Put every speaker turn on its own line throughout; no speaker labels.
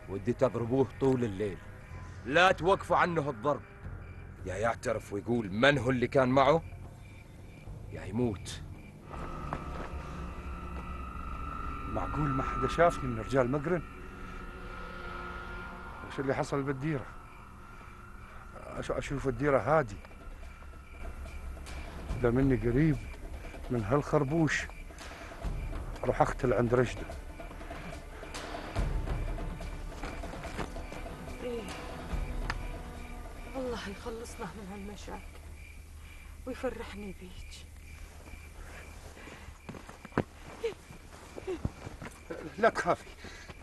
ودي تضربوه طول الليل، لا توقفوا عنه الضرب، يا يعترف ويقول من هو اللي كان معه يا يموت.
معقول ما حدا شافني من رجال مقرن؟ وش اللي حصل بالديرة؟ أشوف الديرة هادي، إذا مني قريب من هالخربوش أروح أقتل عند رشده.
إيه، الله يخلصنا من هالمشاكل ويفرحني بيك.
لا تخافي،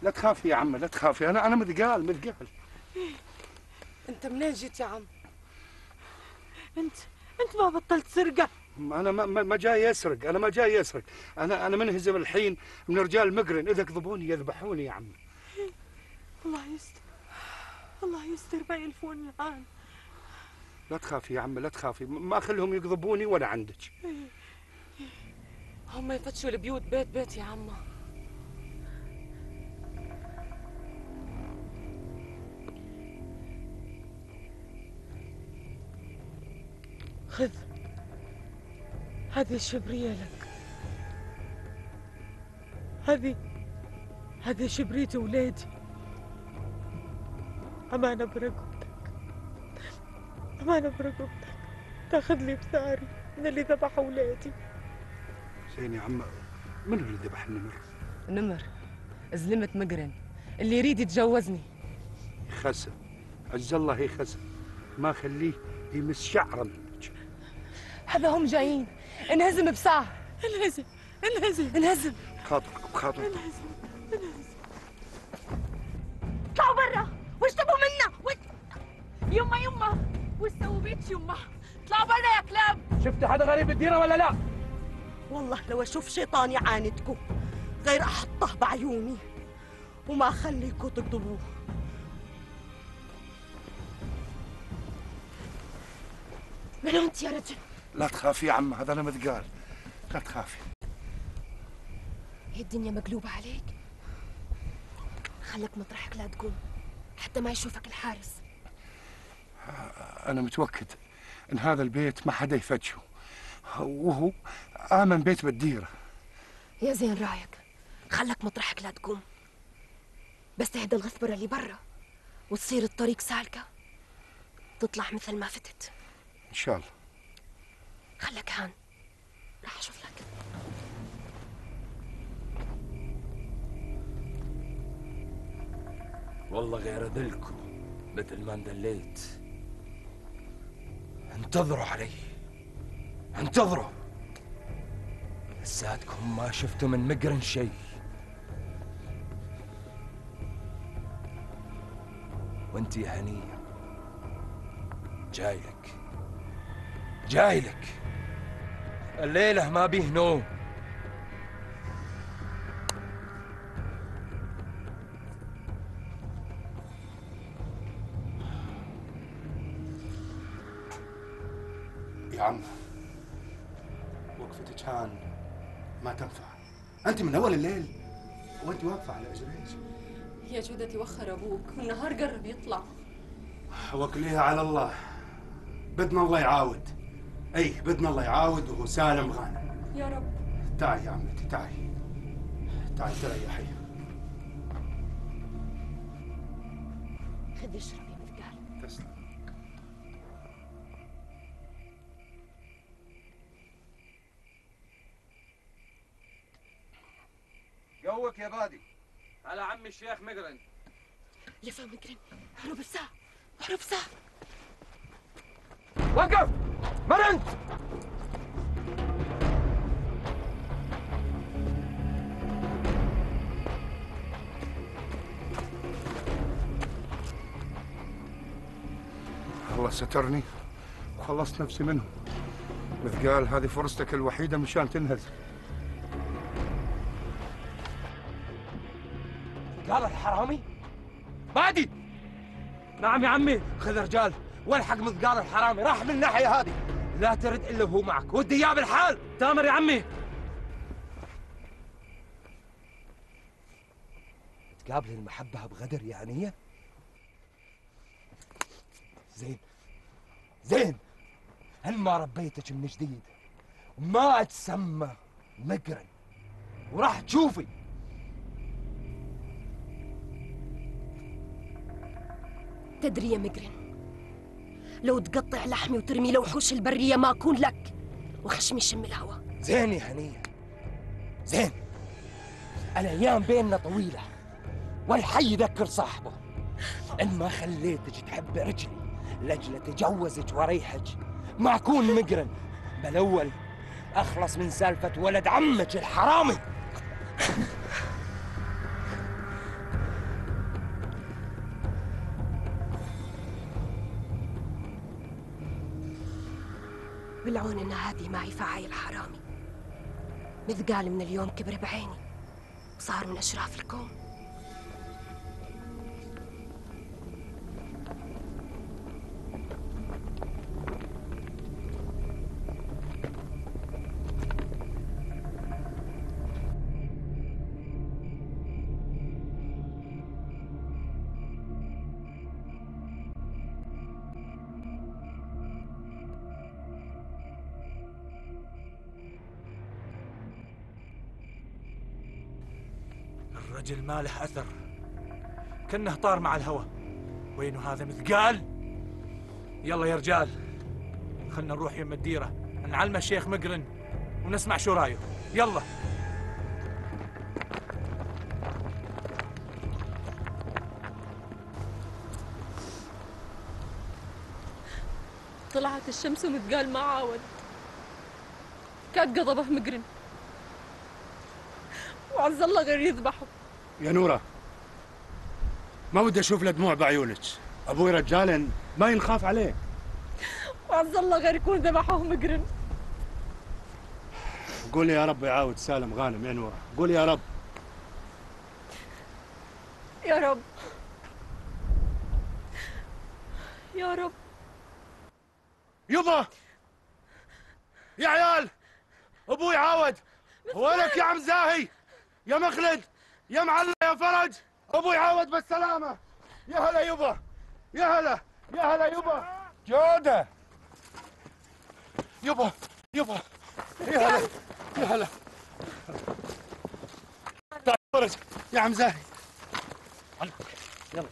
لا تخافي يا عم، لا تخافي، أنا متقال متقال.
أنت منين جيت يا عم؟ أنت ما بطلت سرقة؟
أنا ما جاي أسرق، أنا ما جاي أسرق، أنا منهزم الحين من رجال مقرن، إذا كذبوني يذبحوني يا عم.
الله يستر، الله يستر ما يلفوني الآن.
لا تخافي يا عم، لا تخافي، ما أخليهم يقضبوني وأنا عندك.
هم يفتشوا البيوت بيت بيت يا عمه. خذ هذه الشبرية لك، هذه شبرية ولادي، أمانة برقبتك، أمانة برقبتك، تاخذ لي بثاري من اللي ذبح أولادي.
زين يا عم، من اللي ذبح النمر؟
نمر زلمة مقرن اللي يريد يتجوزني.
يخسر، عز الله يخسر، ما خليه يمس شعره منك.
هذا هم جايين، انهزم بساعة. انهزم انهزم انهزم،
بخاطرك بخاطرك.
انهزم انهزم. اطلعوا برا، وش تبوا منا؟ يما وش سووا بيك يما؟ اطلعوا برا يا كلاب.
شفت حدا غريب بالديرة ولا لا؟
والله لو اشوف شيطان يعاندكم غير احطه بعيوني وما اخليكم تقضبوه.
من انت يا رجل؟
لا تخافي يا عم، هذا انا متقال، لا تخافي.
هي الدنيا مقلوبة عليك، خلك مطرحك لا تقوم حتى ما يشوفك الحارس.
انا متوكد ان هذا البيت ما حدا يفتشه، وهو امن بيت بالديره.
يا زين رايك، خلك مطرحك لا تقوم، بس تهدى الغثبرة اللي برا وتصير الطريق سالكة، تطلع مثل ما فتت
ان شاء الله.
خلك هان، راح اشوف لك.
والله غير ذلكم مثل ما اندليت. انتظروا علي، انتظروا، لساتكم ما شفتوا من مقرن شيء. وانت يا هنية جايلك الليلة ما بيه نوم.
يا عم وقفتك هان ما تنفع، انت من اول الليل وانت واقفه على اجريك.
يا جودتي وخر ابوك والنهار قرب يطلع.
وكليها على الله، بدنا الله يعاود، اي بدنا الله يعاود وهو سالم غانم.
يا رب.
تعي يا عمتي، تعي تريحي.
خذي اشرب يا مثقال.
تسلم.
قوك يا بادي على عمي الشيخ مقرن.
لفا مقرن، ربع ساعة ربع ساعة.
وقف مرنت.
الله سترني وخلصت نفسي منهم. مثقال هذه فرصتك الوحيدة مشان تنهزم.
قال الحرامي بادي. نعم يا عمي، خذ رجال والحق مثقال الحرامي، راح من الناحية هذه، لا ترد الا وهو معك، ودي اياه بالحال. تامر يا عمي. تقابل المحبة بغدر يا هنية؟ زين هل ما ربيتك من جديد وما تسمى مقرن وراح تشوفي.
تدري يا مقرن، لو تقطع لحمي وترمي لوحوش البرية ما أكون لك وخشمي يشم الهوا.
زين يا هنية زين، الأيام بيننا طويلة والحي يذكر صاحبه. إن ما خليتك تحب رجلي لأجل أتجوزك وريحك ما أكون مقرن، بل أول أخلص من سالفة ولد عمك الحرامي.
بالعون إن هذه معي فعايل حرامي، مثقال من اليوم كبر بعيني وصار من أشراف الكون.
الرجل ما له أثر، كأنه طار مع الهوى. وينه هذا مثقال؟ يلا يا رجال خلنا نروح يم الديرة نعلمه الشيخ مقرن ونسمع شو رايه. يلا.
طلعت الشمس ومثقال ما عاود، كاد قضبه مقرن وعز الله غير يذبحه.
يا نورة ما ودي اشوف له دموع بعيونك، ابوي رجال ما ينخاف عليه.
وعز الله غير يكون ذبحوه مقرن.
قولي يا رب يعاود سالم غانم يا نورة، قولي يا رب.
يا رب يا رب.
يبا يا عيال ابوي عاود. وينك يا عم زاهي يا مخلد يا معلم يا فرج؟ ابوي عاود بالسلامة. يا هلا يبا، يا هلا يا هلا يبا.
جودة
يبا يبا يا هلا يا هلا. تعال فرج يا عم زاهي.
يلا.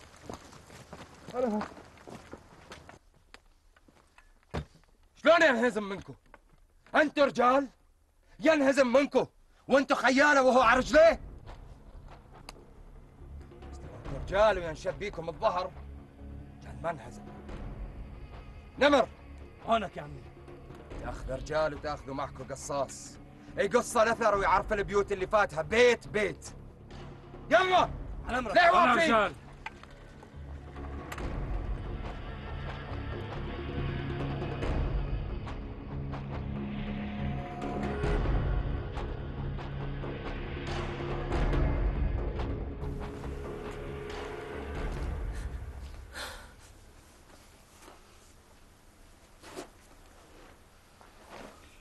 شلون ينهزم منكم؟ انتوا رجال ينهزم منكم وانتوا خياله وهو على رجليه؟ انتوا رجال وينشب بيكم الظهر كان ما انهزم. نمر
هونك يا عمي.
تاخذ رجال وتاخذوا معكم قصاص يقص الاثر ويعرف البيوت اللي فاتها بيت بيت. يلا
على امرك.
ليه واقفين؟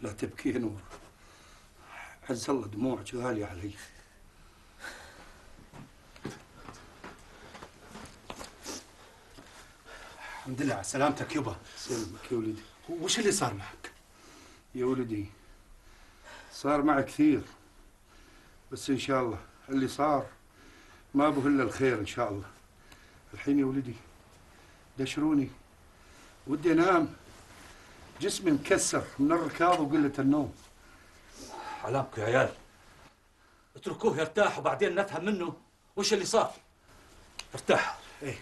لا تبكي يا نور، عز الله دموعك غالية علي. الحمد لله على سلامتك يبا.
سلمك يا ولدي.
وش اللي صار معك؟
يا ولدي صار معي كثير، بس إن شاء الله اللي صار ما به إلا الخير إن شاء الله. الحين يا ولدي دشروني ودي أنام، جسمي مكسر من الركاض وقلة النوم.
علامكم يا عيال، اتركوه يرتاح وبعدين نفهم منه وش اللي صار. ارتاح.
ايه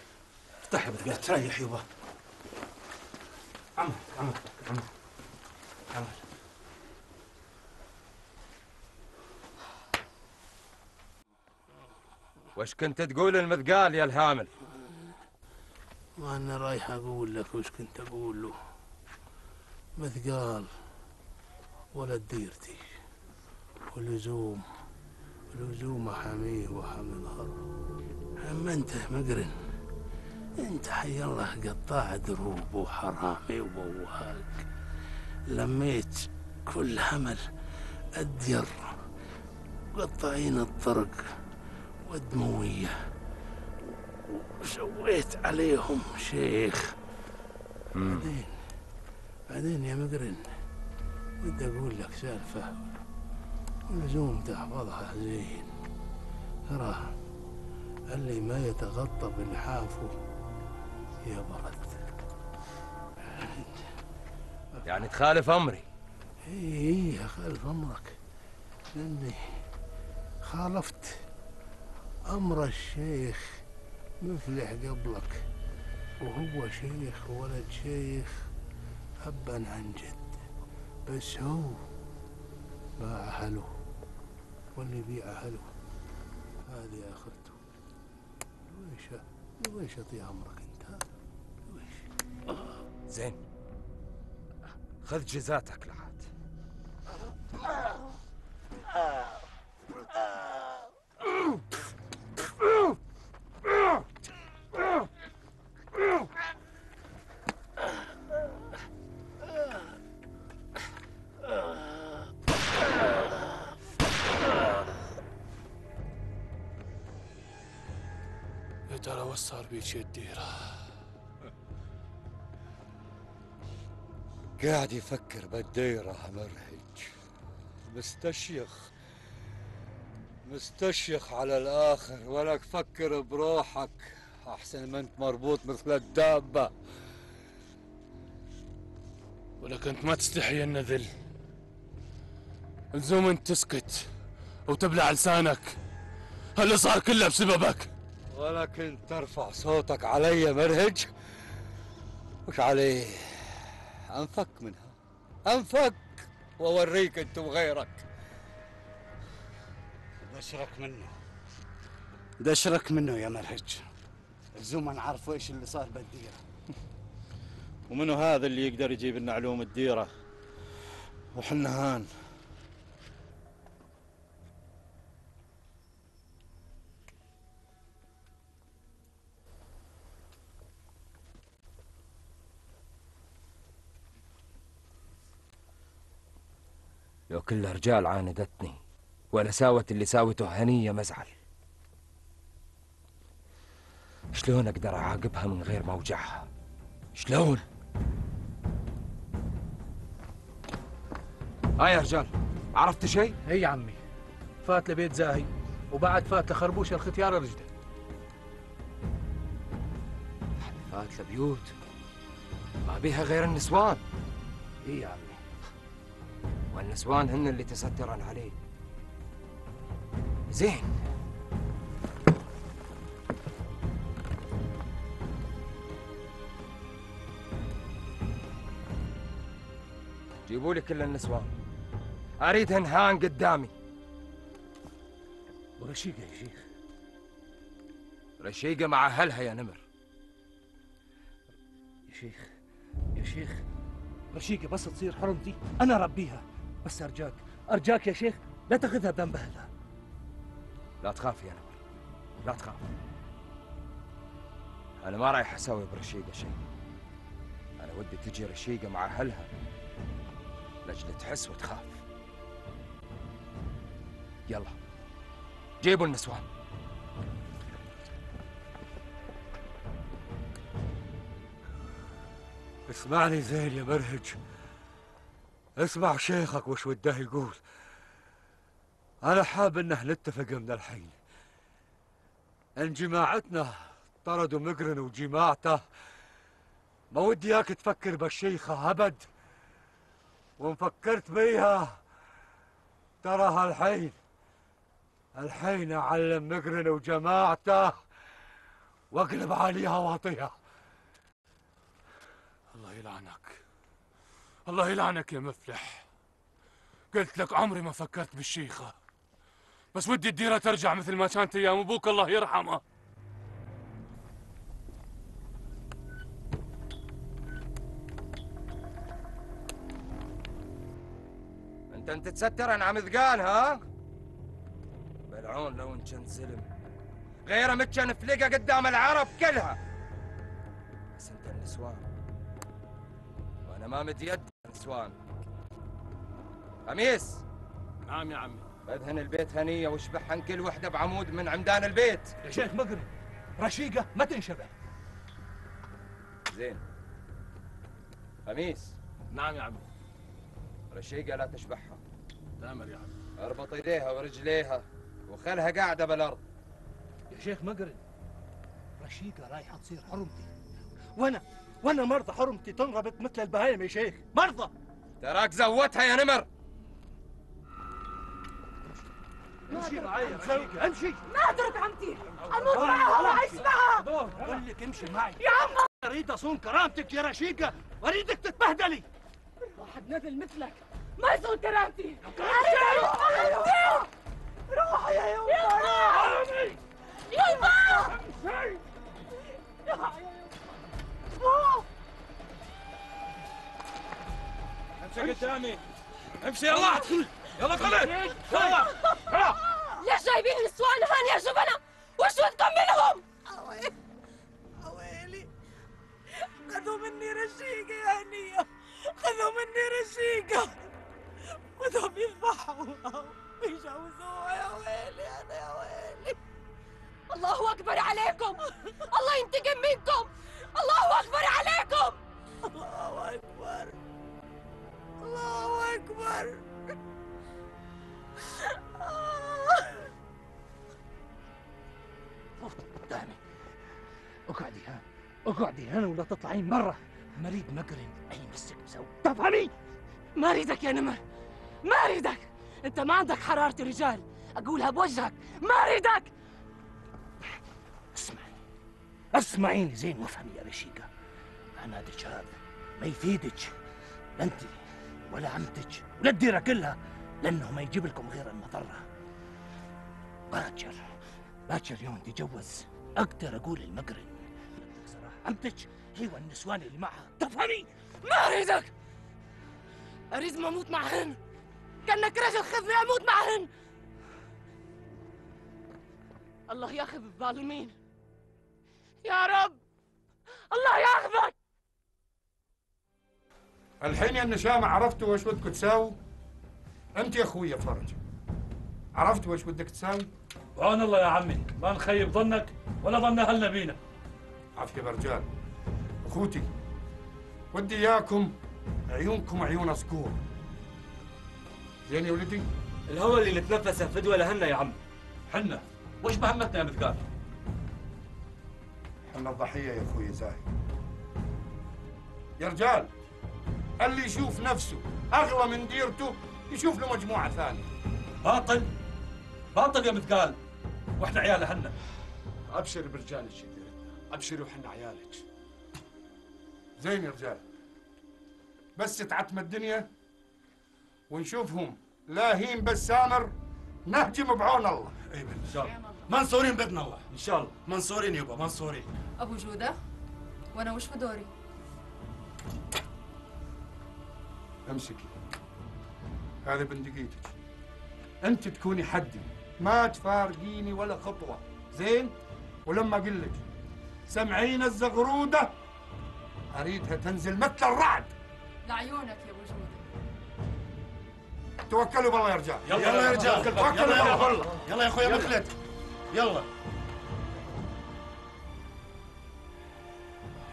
ارتاح يا مثقال.
تريح يبا.
عمل.
وش كنت تقول المثقال يا الهامل؟
ما أنا رايح أقول لك وش كنت أقول له. مثقال ولد ديرتي ولزوم حميه وحمي ظهر. أما أنت مقرن، أنت حي الله قطاع دروب وحرامي وبواق، لميت كل همل الدير قطعين الطرق والدموية وسويت عليهم شيخ. بعدين يا مقرن بدي أقول لك سالفة ولزوم تحفظها زين. ترى اللي ما يتغطى بالحافو يبرد.
يعني تخالف أمري؟
إيه خالف أمرك، لأني خالفت أمر الشيخ مفلح قبلك، وهو شيخ ولد شيخ أبا عن جد، بس هو باع أهله، واللي يبيع أهله هذه آخرته. لويش أطيع أمرك أنت؟ لويش؟
زين، خذ جزاتك لحد.
يا ترى وش صار بيك يا الديرة؟
قاعد يفكر بالديرة مرهج، مستشيخ على الآخر، ولك فكر بروحك أحسن ما أنت مربوط مثل الدابة.
ولك أنت ما تستحي النذل، لزوم أنت تسكت وتبلع لسانك، هاللي صار كله بسببك.
ولك أنت ترفع صوتك علي مرهج، وش عليه؟ أنفك منها، أنفك وأوريك أنت وغيرك.
دشرك منه يا مرهج، لزوم نعرف ايش اللي صار بالديرة.
ومنو هذا اللي يقدر يجيب لنا علوم الديرة وحنا هان؟
لو كل رجال عاندتني ولا ساوت اللي ساوته هنية مزعل، شلون اقدر اعاقبها من غير ما اوجعها؟ شلون؟ يا رجال، عرفت شيء؟
اي يا عمي، فات لبيت زاهي وبعد فات لخربوش الختيار رجده.
فات لبيوت ما بيها غير النسوان.
اي يا عمي،
والنسوان هن اللي تسترن عليه. زين، جيبوا لي كل النسوان، اريدهن هان قدامي.
ورشيقه يا شيخ؟
رشيقه مع اهلها يا نمر.
يا شيخ رشيقه بس تصير حرمتي انا ربيها، بس ارجاك يا شيخ لا تاخذها بذنب اهلها.
لا تخاف يا نمر، لا تخاف، انا ما رايح اسوي برشيقه شيء. انا ودي تجي رشيقه مع اهلها لاجل تحس وتخاف. يلا جيبوا النسوان.
اسمعني زين يا مرهج، اسمع شيخك وش وده يقول. أنا حاب إنه نتفق من الحين إن جماعتنا طردوا مقرن وجماعته، ما ودي إياك تفكر بالشيخة أبد، وإن فكرت بيها تراها الحين أعلم مقرن وجماعته وأقلب عليها وأعطيها.
الله يلعنك يا مفلح، قلت لك عمري ما فكرت بالشيخة، بس ودي الديرة ترجع مثل ما كانت أيام أبوك الله يرحمه.
انت تستر عن عمذقان ها؟ بلعون لو انشن سلم غيره متشن فلقه قدام العرب كلها. بس انت النسوان وانا ما مد يد النسوان. خميس.
نعم يا عمي.
بدهن البيت هنيه واشبحن كل وحده بعمود من عمدان البيت.
يا شيخ مقرن رشيقة ما تنشبه.
زين. خميس.
نعم يا عمي.
رشيقة لا تشبحها.
تامر يا عمي.
اربط ايديها ورجليها وخلها قاعدة بالارض.
يا شيخ مقرن، رشيقة رايحة تصير حرمتي، وانا مرضى حرمتي تنربط مثل البهايم يا شيخ، مرضى.
تراك زودتها يا نمر.
امشي معي يا رشيقة، امشي.
ما اترك عمتي، اموت معها واعيش معها.
بقول لك امشي معي
يا عم.
اريد اصون كرامتك يا رشيقة، واريدك تتبهدلي.
واحد نذل مثلك ما يصون كرامتي. روح يا يوم. يلا
امشي قدامي، امشي يلا يلا خلي يلا.
ليش جايبين النسوان هان يا جبنة؟ وش بدكم منهم؟
ويلي، خذوا مني رشيقة يا هنية، خذوا مني رشيقة بدهم يذبحوها ويجوزوها. يا ويلي أنا يا ويلي.
الله أكبر عليكم، الله ينتقم منكم، الله أكبر عليكم.
الله أكبر، الله أكبر.
قدامي، اقعدي هان، اقعدي هان ولا تطلعين مرة. مريض مقرن أي مسك مسوي، تفهمي؟
ما أريدك يا نمر، ما أريدك. أنت ما عندك حرارة رجال، أقولها بوجهك، ما أريدك.
اسمعيني زين وافهمي يا رشيقة، عنادك هذا ما يفيدك، لا انت ولا عمتك ولا الديرة كلها، لأنه ما يجيب لكم غير المضرة. باكر يوم تجوز أقدر أقول المقرن صراحة عمتك هي والنسوان اللي معها، تفهمي؟
ما أريدك، أريد ما أموت معهن. كأنك رجل خذني أموت معهن. الله ياخذ الظالمين يا رب، الله ياخذك.
الحين يا النشامة عرفتوا وش بدكم تساووا؟ انت يا اخوي يا فرج، عرفتوا وش بدك تساوي؟
وعون الله يا عمي، ما نخيب ظنك ولا ظن اهلنا بينا.
عافية يا رجال. اخوتي ودي اياكم عيونكم عيون صقور. زين يا ولدي؟
الهوى اللي نتنفسه فدوى لهنا يا عم.
حنا وش مهمتنا يا مثقال؟
حنا الضحية يا اخوي زاهي. يا رجال، اللي يشوف نفسه اغلى من ديرته يشوف له مجموعة ثانية.
باطل باطل يا مثقال، واحنا عيال حنا.
ابشر برجالك يا ديرتنا، ابشري وحنا عيالك.
زين يا رجال، بس تعتم الدنيا ونشوفهم لاهين بالسامر نهجم بعون الله.
اي ان شاء الله. منصورين باذن الله ان شاء الله. منصورين يبا منصورين.
ابو جوده، وانا وش بدوري؟
امسكي هذه بندقيتك، انت تكوني حدي ما تفارقيني ولا خطوه، زين؟ ولما اقول لك سمعين الزغروده اريدها تنزل مثل الرعد.
لعيونك يا ابو جوده.
توكلوا بالله يا رجال.
يلا يا رجال،
توكلوا بالله.
يلا يا اخويا مخلد، يلا.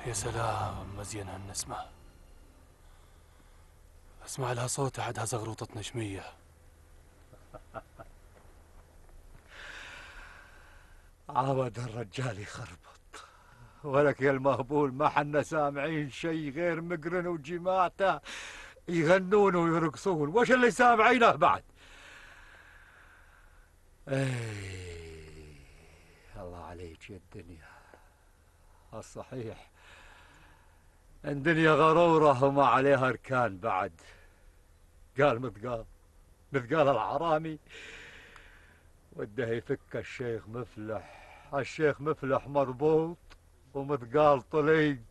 يا سلام مزين هالنسمة، اسمع لها صوت عدها زغروطة نشمية.
عاود الرجال يخربط، ولك يا المهبول ما حنا سامعين شيء غير مقرن وجماعته يغنون ويرقصون، وش اللي سامعينه بعد؟ اي الله عليك يا الدنيا، الصحيح الدنيا غرورة وما عليها اركان بعد. قال مثقال العرامي وده يفك الشيخ مفلح، الشيخ مفلح مربوط ومثقال طليق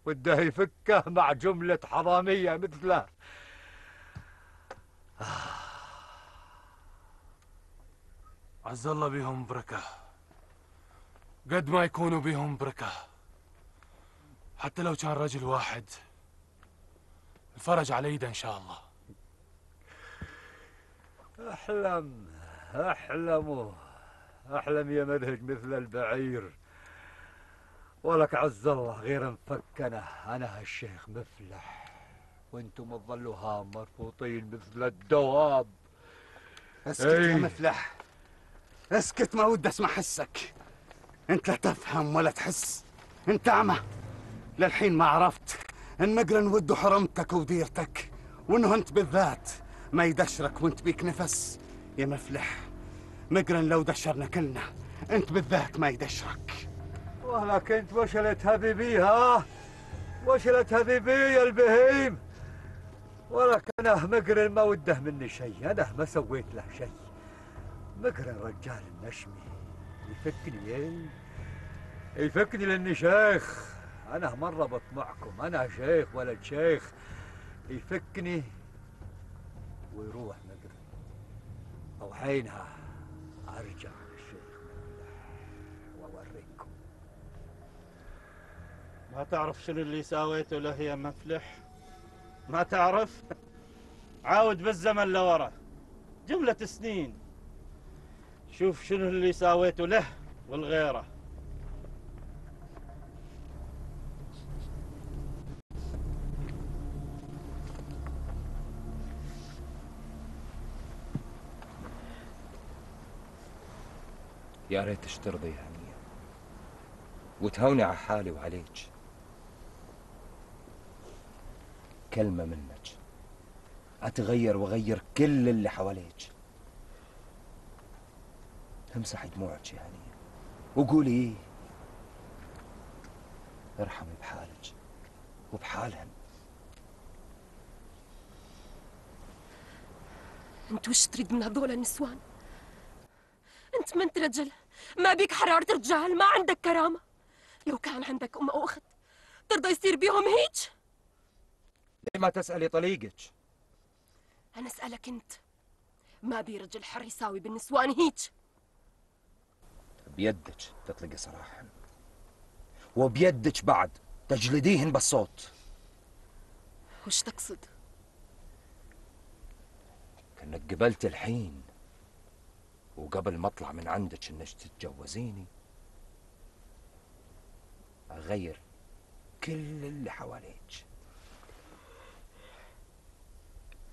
وده يفكه مع جملة حرامية مثله.
عز الله بيهم بركة، قد ما يكونوا بيهم بركة، حتى لو كان رجل واحد الفرج على يده إن شاء الله.
احلم يا مدهج مثل البعير، ولك عز الله غير مفكنة. أنا هالشيخ مفلح وانتم تظلوا هام مرفوطين مثل الدواب.
اسكت يا مفلح، اسكت، ما ودي اسمع حسك. انت لا تفهم ولا تحس، انت اعمى. للحين ما عرفت ان مقرن وده حرمتك وديرتك، وانه انت بالذات ما يدشرك وانت بيك نفس. يا مفلح، مقرن لو دشرنا كلنا، انت بالذات ما يدشرك.
ولك انت وشلت هذي ها؟ وشلت هذي يا البهيم. ولك انا مقرن ما وده مني شيء، انا ما سويت له شيء. مقرن رجال النشمي يفكني يفكني لاني شيخ. انا مرة بطمعكم، انا شيخ ولد شيخ. يفكني ويروح مقرن، او حينها ارجع الشيخ واوريكم.
ما تعرف شنو اللي ساويته له يا مفلح؟ ما تعرف؟ عاود بالزمن لورا جملة سنين، شوف شنو اللي ساويته له والغيره.
يا ريت ترضي يا هنية وتهوني على حالي وعليك. كلمة منك أتغير وأغير كل اللي حواليك. امسحي دموعك يا هنية وقولي ارحمي بحالك وبحالهن.
انت وش تريد من هذول النسوان؟ انت ما انت رجل، ما بيك حرارة رجال، ما عندك كرامة. لو كان عندك أم أو أخت ترضى يصير بيهم هيك؟
ليه ما تسألي طليقك؟
أنا أسألك أنت، ما بي رجل حر يساوي بالنسوان هيك.
بيدك تطلقي سراحا، وبيدك بعد تجلديهن بالصوت.
وش تقصد؟
كأنك قبلت الحين وقبل ما اطلع من عندك انك تتجوزيني اغير كل اللي حواليك.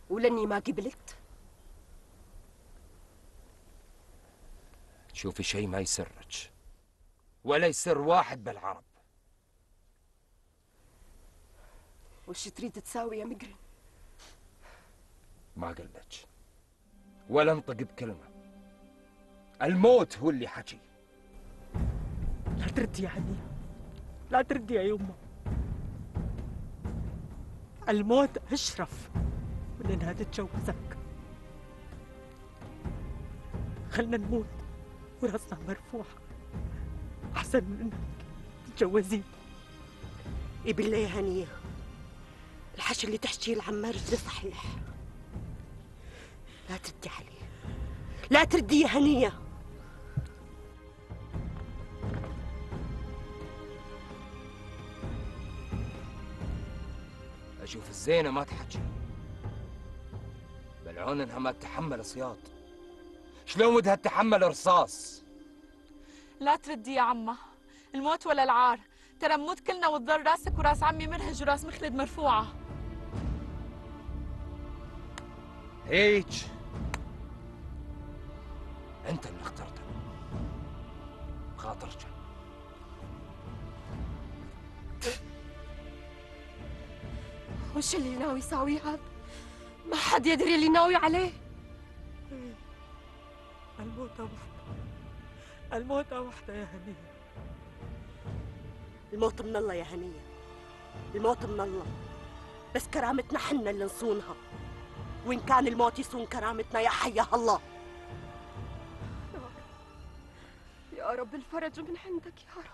ولاني ما قبلت؟
شوفي شيء ما يسرك ولا يسر واحد بالعرب.
وش تريد تساوي يا مقرن؟
ما قلتش ولا انطق بكلمة، الموت هو اللي حكي.
لا تردي يا هنية، لا تردي يا يمه. الموت أشرف من إنها تتجوزك. خلنا نموت وراسنا مرفوعة أحسن من إنك تتجوزين.
إيه بالله يا هنية، الحشي اللي تحكيه العمار رجلي صحيح. لا تردي عليه، لا تردي يا هنية.
اشوف الزينة ما تحكي، بالعون انها ما تتحمل صياط. شلون ودها تتحمل رصاص؟
لا تردي يا عمه، الموت ولا العار، ترى نموت كلنا وتضل راسك وراس عمي منهج وراس مخلد مرفوعه.
هيك انت اللي اخترتها بخاطرك.
وش اللي ناوي يساوي هذا؟ ما حد يدري اللي ناوي عليه.
الموتة وحدة، الموتة وحدة يا هنية.
الموت من الله يا هنية، الموت من الله، بس كرامتنا حنا اللي نصونها، وإن كان الموت يصون كرامتنا يا حيا الله.
يا رب الفرج من عندك يا رب،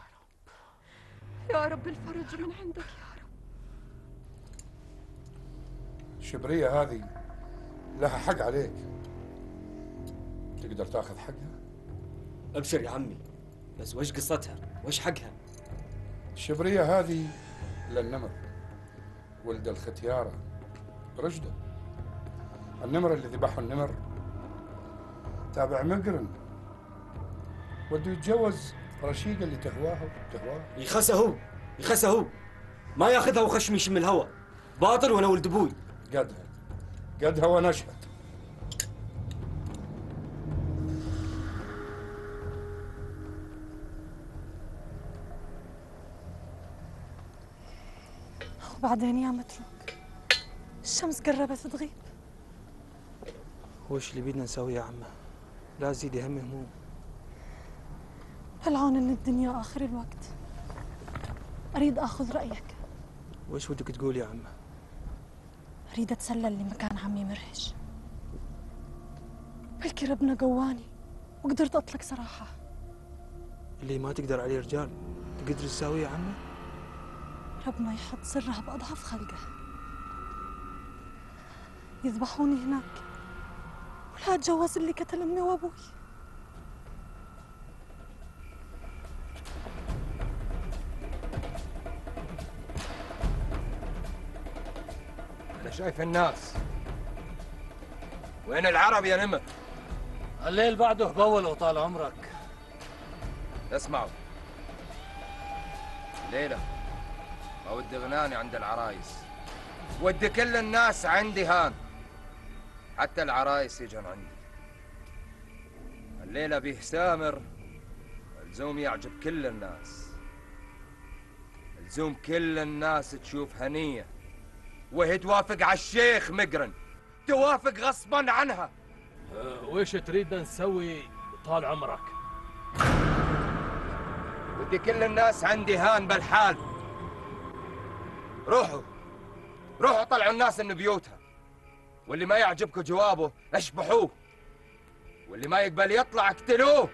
يا رب الفرج من عندك يا رب.
الشبرية هذه لها حق عليك، تقدر تاخذ حقها؟
ابشر يا عمي، بس وش قصتها؟ وش حقها؟
الشبرية هذه للنمر، ولد الختيارة رشدة. النمر اللي ذبحه النمر تابع مقرن، وده يتجوز رشيقة اللي تهواها وتهواها.
يخسها هو ما ياخذها وخشم يشم الهوى. باطل وانا ولد ابوي.
قدها ونشهد.
وبعدين يا متروك الشمس قربت تغيب.
وش اللي بدنا نسوي يا عمه؟ لا زيد هم هموم.
العون ان الدنيا اخر الوقت. اريد اخذ رايك.
وش ودك تقول يا عمه؟
اريد اتسلل لمكان عمي مرهج. بلكي ربنا قواني وقدرت اطلق صراحه.
اللي ما تقدر عليه رجال تقدر تساويه يا عمه؟
ربنا يحط سرها باضعف خلقه. يذبحوني هناك ولا اتجوز اللي قتل امي وابوي.
أنا شايف الناس. وين العرب يا نمر؟
الليل بعده بول وطال عمرك.
اسمعوا، الليلة ما ودي غناني عند العرايس، ودي كل الناس عندي هان، حتى العرايس يجون عندي. الليلة بيه سامر الزوم يعجب كل الناس، الزوم كل الناس تشوف هنية، وهي توافق على الشيخ مقرن، توافق غصبا عنها.
وش تريد نسوي طال عمرك؟
ودي كل الناس عندي هان بالحال. روحوا طلعوا الناس من بيوتها، واللي ما يعجبكم جوابه اشبحوه، واللي ما يقبل يطلع اقتلوه.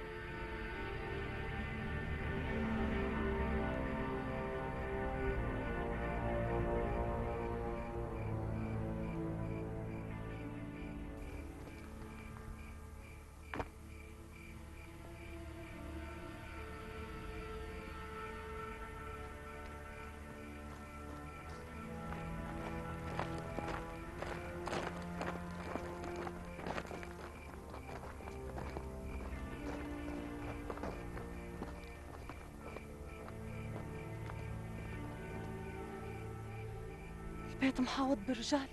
البيت محاوط بالرجال،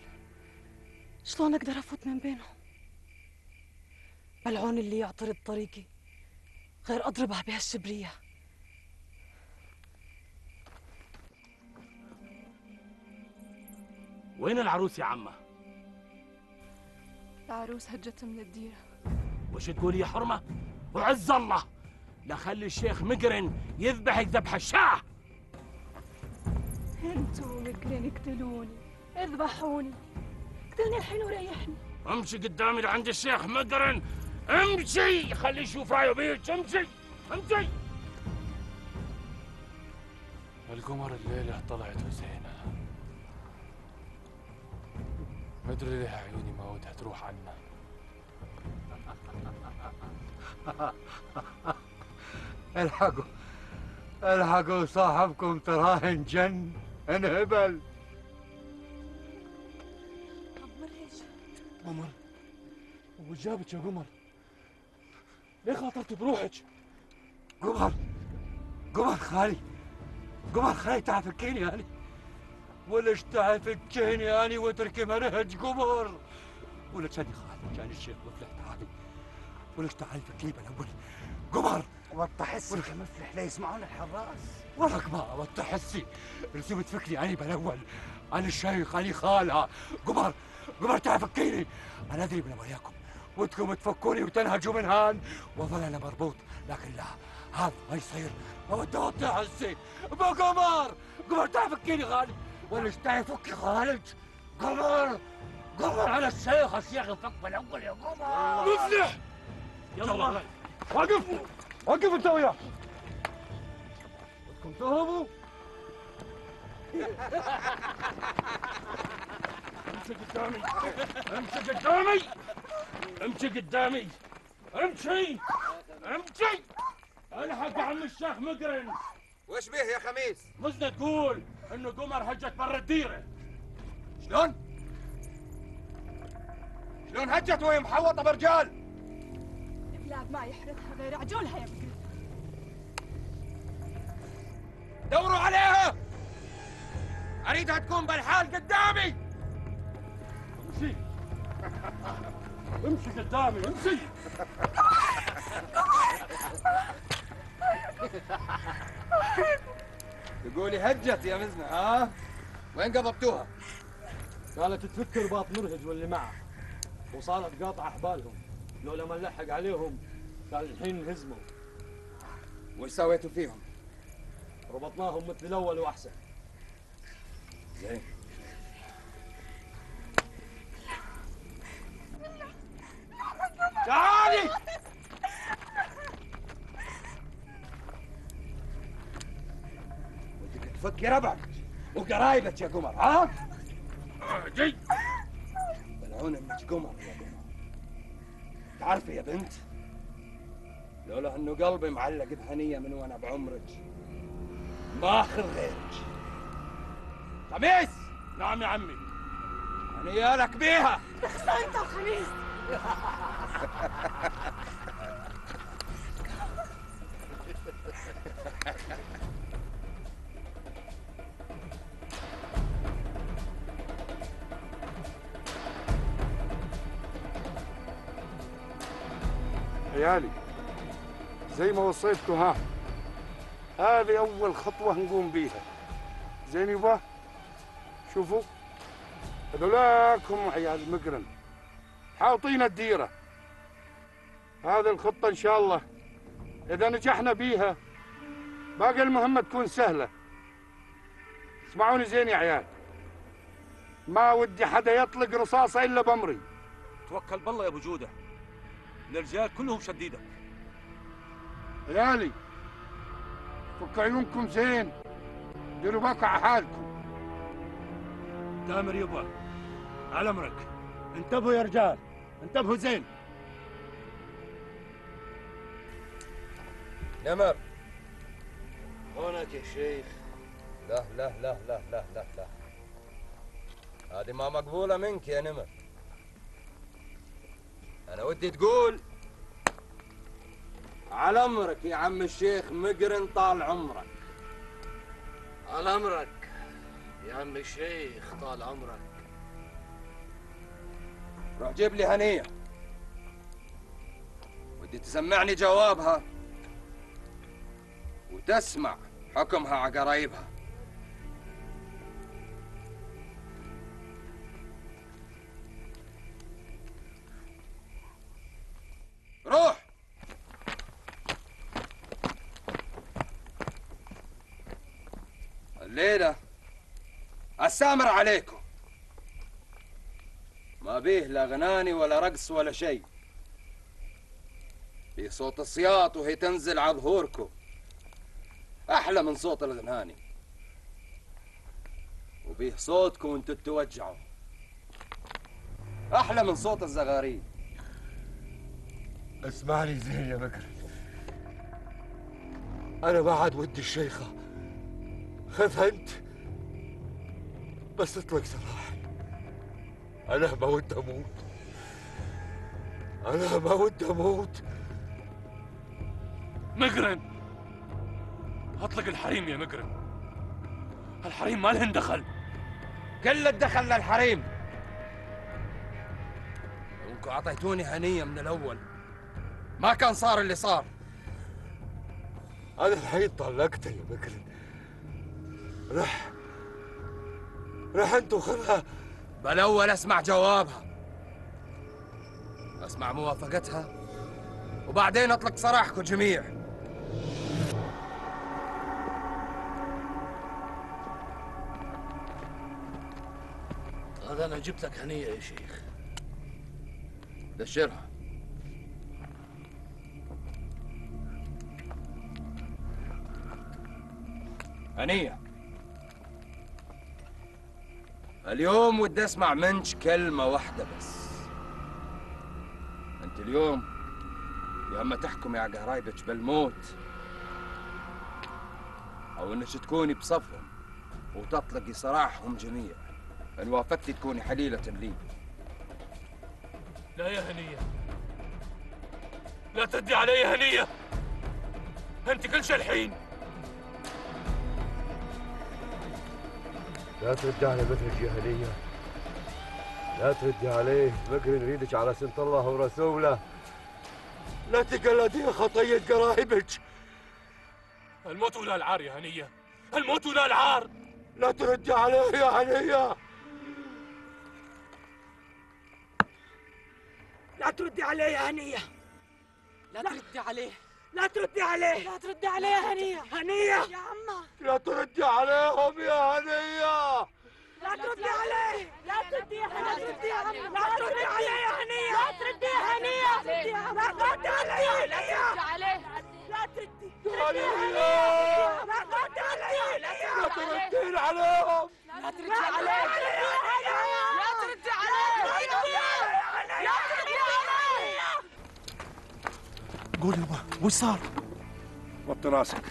شلون اقدر افوت من بينهم؟ ملعون اللي يعترض طريقي غير اضربها بهالشبريه.
وين العروس يا عمه؟
العروس هجت من الديره.
وش تقول يا حرمه؟ وعز الله لا خلي الشيخ مقرن يذبحك ذبح الشاه.
انتوا مقرن اقتلوني، اذبحوني، اقتلني الحين وريحني.
امشي قدامي لعند الشيخ مقرن، امشي خليه يشوف رايه بيك. امشي.
القمر الليلة طلعت وزينة، ما ادري ليه عيوني ما ودها تروح عنا.
الحقوا صاحبكم تراه انجن، انهبل.
قمر، وش جابك يا قمر؟ ليه خاطرتي بروحك؟
قمر خالي تعال فكيني يعني. ولش تعال فكيني يعني وتركي منهج قمر. ولا كان خالي كان الشيخ مفلح تعالي. ولش تعال فكيني بالاول قمر.
وضح حسك يا مفلح لا يسمعون الحراس.
ولك ما وضح حسي، لزوم تفكني يعني بالاول. انا الشيخ انا خالها. قمر تعال فكيني. انا ادري من وياكم ودكم تفكوني وتنهجوا من هان واظل انا مربوط، لكن لا هذا ما يصير. ما ودي اوطي حسي. قمر تعال فكيني غالي. ولش تعال فكي خالد. قمر على الشيخ يفك بالاول يا قمر.
مفلح
يلا وقف انت وياه. بدكم تهربوا؟
امشي قدامي. امشي. الحق عم الشيخ مقرن.
وش بيه يا خميس؟
مزنة تقول انه قمر هجت برا الديره.
شلون هجت وهي محوطه برجال؟
البلاد ما يحرقها غير عجولها يا مقرن.
دوروا عليها. اريدها تكون بالحال قدامي.
امشي امشي قدامي امشي.
تقولي هجت يا مزنة ها؟ وين قبضتوها؟
قالت تفك رباط مرهج واللي معه، وصارت قاطعه حبالهم، لولا ما نلحق عليهم كان الحين انهزموا.
وش سويتوا فيهم؟
ربطناهم مثل الاول واحسن.
زين. تعالي. ودك تفكي ربعك وقرايبك يا قمر ها؟ جي. بلعون انك قمر يا قمر. تعرفي يا بنت، لولا انه قلبي معلق بهنية من وانا بعمرك ما اخذ غيرك. خميس.
نعم يا عمي.
هنيا لك بيها.
اخسى انت وخميس.
عيالي زي ما وصيتكم ها، هذه أول خطوة نقوم بيها. زين يبا، شوفوا هذولاكم عيال مقرن حاطين الديرة. هذه الخطة إن شاء الله إذا نجحنا بيها باقي المهمة تكون سهلة. اسمعوني زين يا عيال، ما ودي حدا يطلق رصاصة إلا بأمري.
توكل بالله يا ابو جوده، الرجال كلهم شديدك.
عيالي فك عيونكم زين، ديروا بالكم على حالكم.
تامر يبا على امرك. انتبهوا يا رجال، انتبهوا زين.
نمر.
هونك يا شيخ.
لا لا لا لا لا لا لا، هذه ما مقبولة منك يا نمر. أنا ودي تقول على أمرك يا عم الشيخ مقرن طال عمرك.
على امرك يا عم الشيخ طال عمرك.
روح جيب لي هنية، ودي تسمعني جوابها وتسمع حكمها على قرايبها. روح. الليلة السامر عليكم، ما بيه لا غناني ولا رقص ولا شيء. بيه صوت الصياط وهي تنزل على ظهوركم، أحلى من صوت الغناني. وبيه صوتكم وانتوا تتوجعوا، أحلى من صوت الزغاريد.
اسمعني زين يا بكر، أنا ما عاد ودي الشيخة، خذها أنت بس اطلق سراحي. أنا ما ودي أموت، أنا ما ودي أموت.
مقرن، اطلق الحريم يا مقرن. الحريم ما لهن دخل.
كل الدخل للحريم. لو انكم اعطيتوني هنية من الأول ما كان صار اللي صار.
أنا الحين طلقتها يا مقرن. رح أنت وخذها.
بالأول أسمع جوابها، أسمع موافقتها، وبعدين أطلق سراحكم جميع.
هذا أنا جبت لك هنية يا شيخ.
بشرها. هنية، اليوم ودي اسمع منك كلمة واحدة بس. انت اليوم يا اما تحكمي على قرايبك بالموت، او انك تكوني بصفهم وتطلقي سراحهم جميع. ان وافقتي تكوني حليلة لي.
لا يا هنية، لا تدي علي هنية، انت كل شيء الحين.
لا تردي على مثلك يا هنية، لا تردي عليه، بكر نريدك على سنة الله ورسوله. لا تقلدي خطية قرايبك.
الموت ولا العار يا هنية، الموت ولا العار.
لا تردي عليه يا هنية.
لا تردي عليه يا هنية، لا تردي عليه، لا تردي عليه، لا تردي عليه يا هنية، هنية يا عمّا،
لا تردي عليهم يا هنية.
لا تردي عليه، لا تردي يا هنية، لا تردي يا عمّا، لا تردي عليه يا هنية، لا تردي يا هنية، لا تردي عليه، لا تردي عليه، لا تردي عليه، لا تردي عليه،
لا تردين عليهم.
لا تردي عليه، لا تردي عليه، لا تردي عليه.
قول يابا وش صار؟ وطي راسك.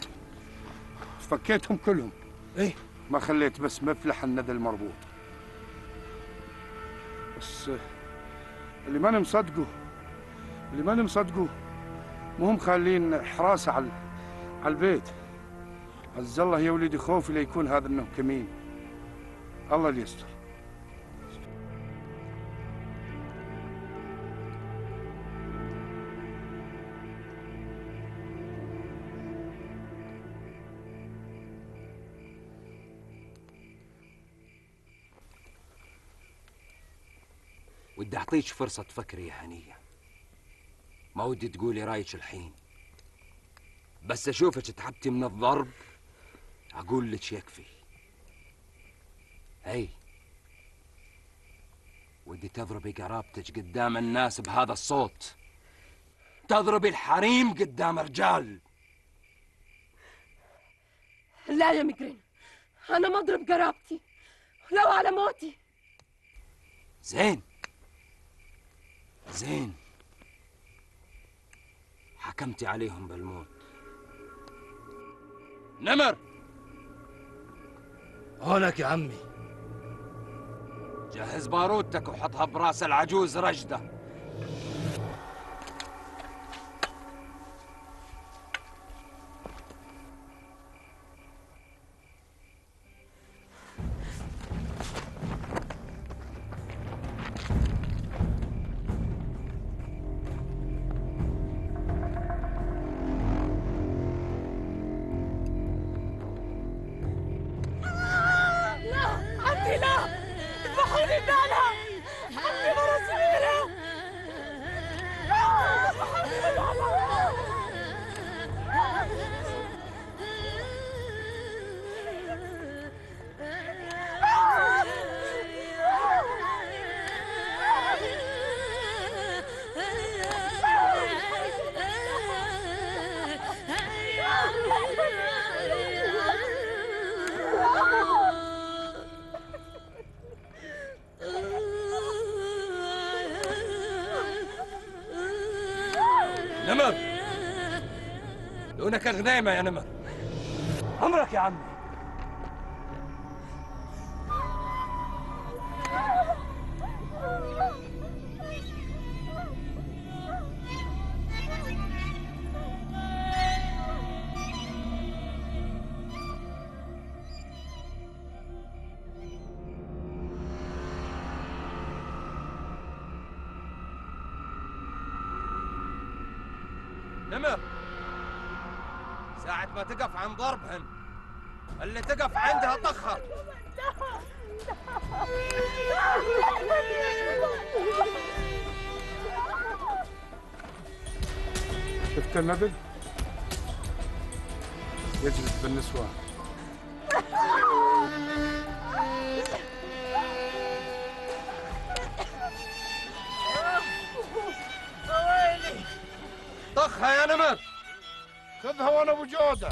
فكيتهم كلهم. ايه ما خليت بس مفلح الندى المربوط. بس اللي ماني مصدقه مهم خالين حراسة على البيت. عز الله يا ولدي خوفي ليكون هذا انه كمين. الله اللي يستر.
ودي أعطيك فرصة تفكري يا هنية، ما ودي تقولي رايك الحين، بس أشوفك تعبتي من الضرب أقول لك يكفي. هي ودي تضربي قرابتك قدام الناس بهذا الصوت، تضربي الحريم قدام رجال.
لا يا مجرين، أنا ما أضرب قرابتي لو على موتي.
زين حكمتي عليهم بالموت. نمر
هونك يا عمي.
جهز بارودتك وحطها براس العجوز رجده. نمر لونك غنيمة يا نمر.
أمرك يا عمي.
نمر ساعة ما تقف عن ضربهن اللي تقف عندها طخها.
شفت النبل؟ يجلس بالنسوان.
طخها يا نمر.
خذها وانا ابو جوده.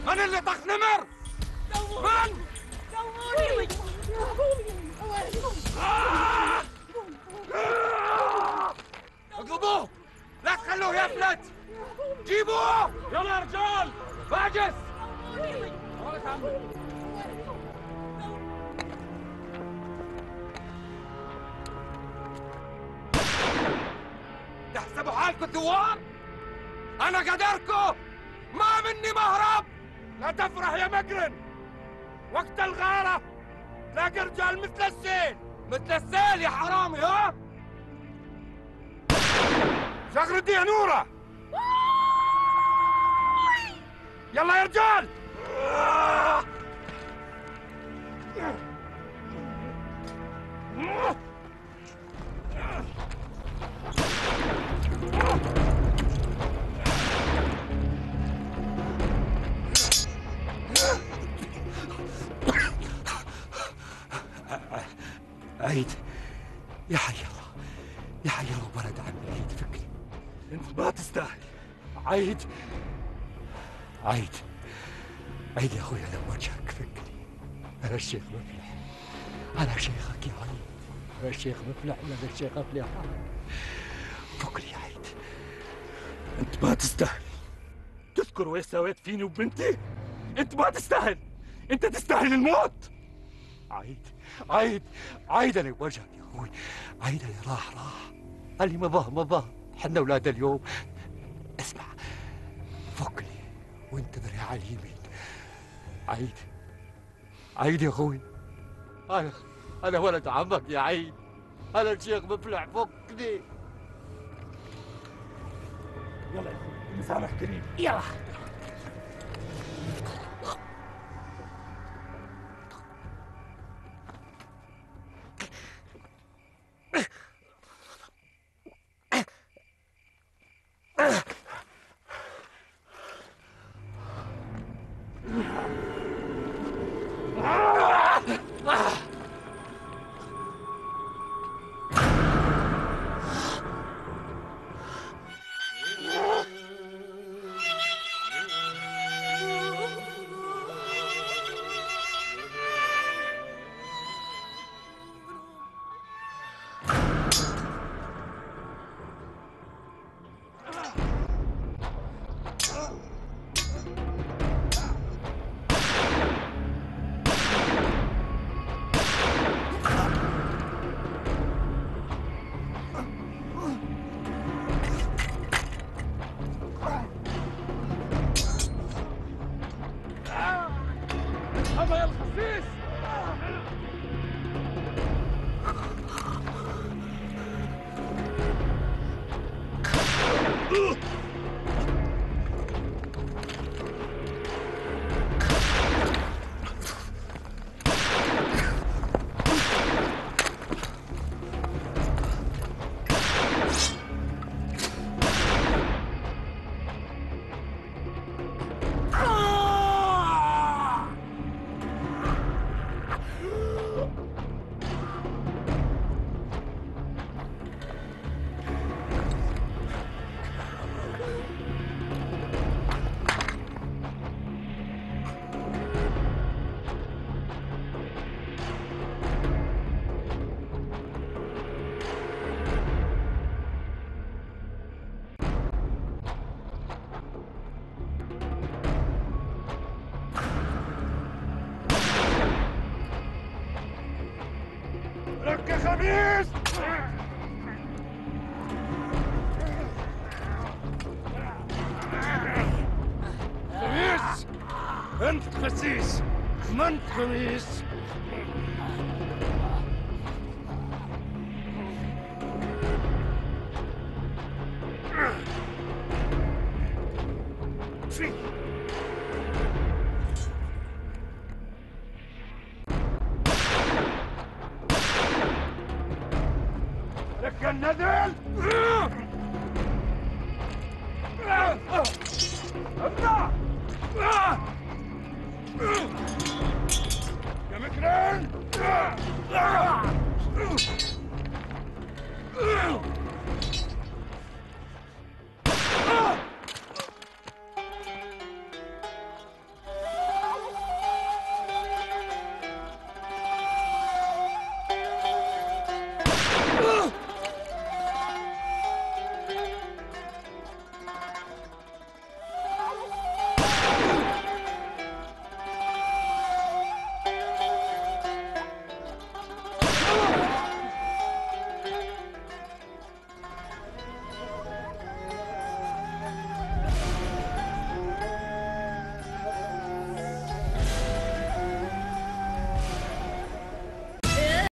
من اللي طخ نمر؟ من؟ اقلبوه لا تخلوه يفلت. جيبوه
يلا يا رجال.
باجس تحسبوا حالكم ثوار؟ انا قدركم
ما مني مهرب. لا تفرح يا مقرن، وقت الغارة تلاقي رجال مثل السيل. مثل السيل يا حرامي. ها زغردي يا نورة. يلا يا رجال.
عيد، يا حي الله، يا حي الله ولد عمي عيد، فكني. انت ما تستاهل. عيد، عيد، عيد يا اخوي، انا بوجهك، فكني. انا الشيخ مفلح، انا شيخك يا عيد، انا الشيخ مفلح، انا الشيخ مفلح. فكني يا عيد.
انت ما تستاهل. تذكر وين سويت فيني وبنتي؟ انت ما تستاهل، انت تستاهل الموت.
عيد، عيد، عيد، انا بوجهك يا اخوي، عيد اللي راح، اللي مضى. حنا اولاد اليوم. اسمع، فكني وانتظر على اليمين. عيد، عيد يا اخوي، انا ولد عمك يا عيد، انا الشيخ مفلح، فكني.
يلا يا اخوي، المسامح كريم، يلا.
يا الخسيس. لك يا خبيث. خميس، انت خسيس، ما انت خميس. لك النذل.